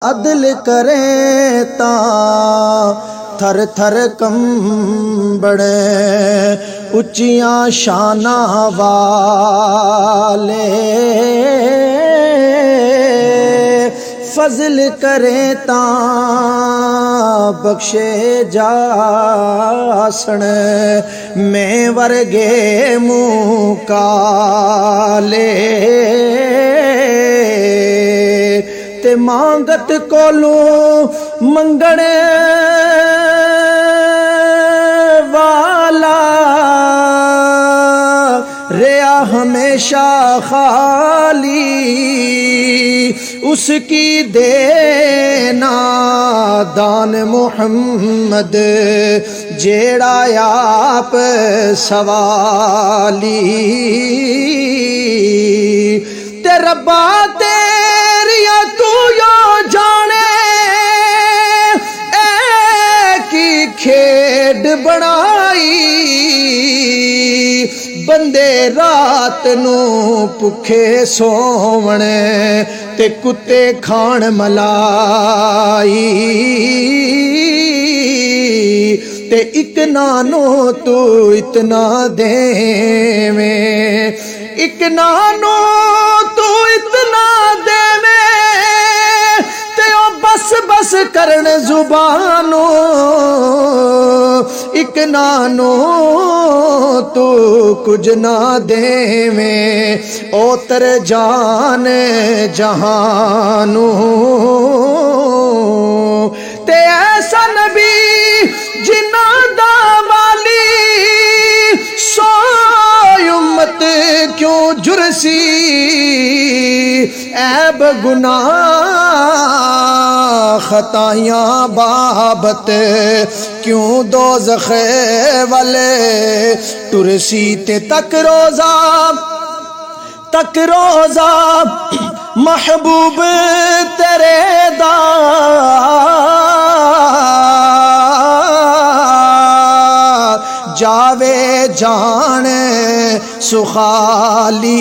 عدل کریں تا تھر تھر کمبڑے اچیاں شاناں والے فضل کریں تا بخشے جاسن میں ورگے منہ کالے تے مانگت کولوں منگنے والا ریا ہمیشہ خالی اس کی دینا دان محمد جیڑا آپ سوالی تے ربا تیریا تو یو جانے اے کی کھیڈ بنائی بندے رات نو پکھے سوونے تے کتے کھان ملائی تے ایک نانو تو اتنا دیویں ایک نانو تو اتنا دیویں تے او بس بس کرن زبانو ایک نانو تو کچھ نہ دیویں او تر جان جہانو تے ایسا نبی جنہ دا والی سوئی امت کیوں جرسی عیب گناہ خطائیاں بابت کیوں دوزخ والے ٹرسی تے تک روزہ محبوب تیرے دا جاوے جان سخالی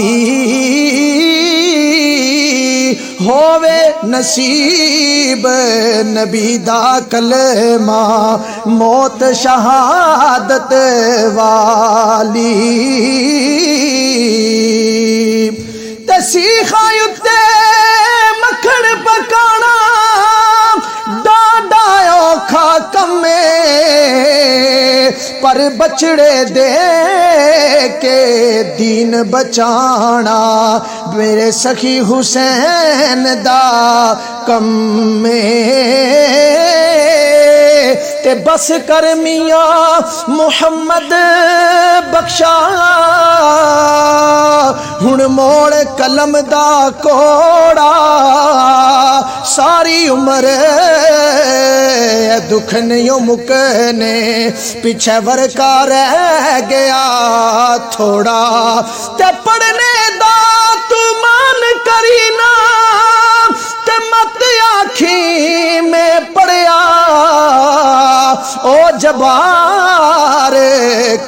ہووے نصیب نبی دا کلمہ موت شہادت والی تے سیخا یتے مکھن پکانا ڈاڈا اوکھا کمے پر بچڑے دے کے دین بچانا میرے سخی حسین دا کم میں تے بس کر میاں محمد بخشا ہن موڑ قلم دا کوڑا ساری عمر دکھ نہیں مکنے پیچھے ورکا رہ گیا تھوڑا تے پڑھنے دا تو مان کرینا تے مت آکھی میں پڑھیا او جبار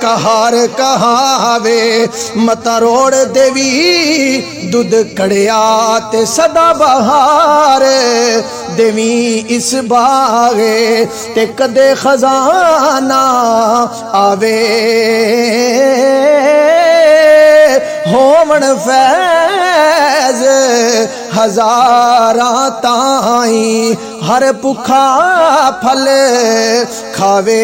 کہار کہاوے متا روڑ دیوی دودھ کڑیا تے صدا بہار دیوی اس باغے تے کدے خزانہ آوے ہومن فیض ہزاراں تائیں ہر پکھا پھل کھاوے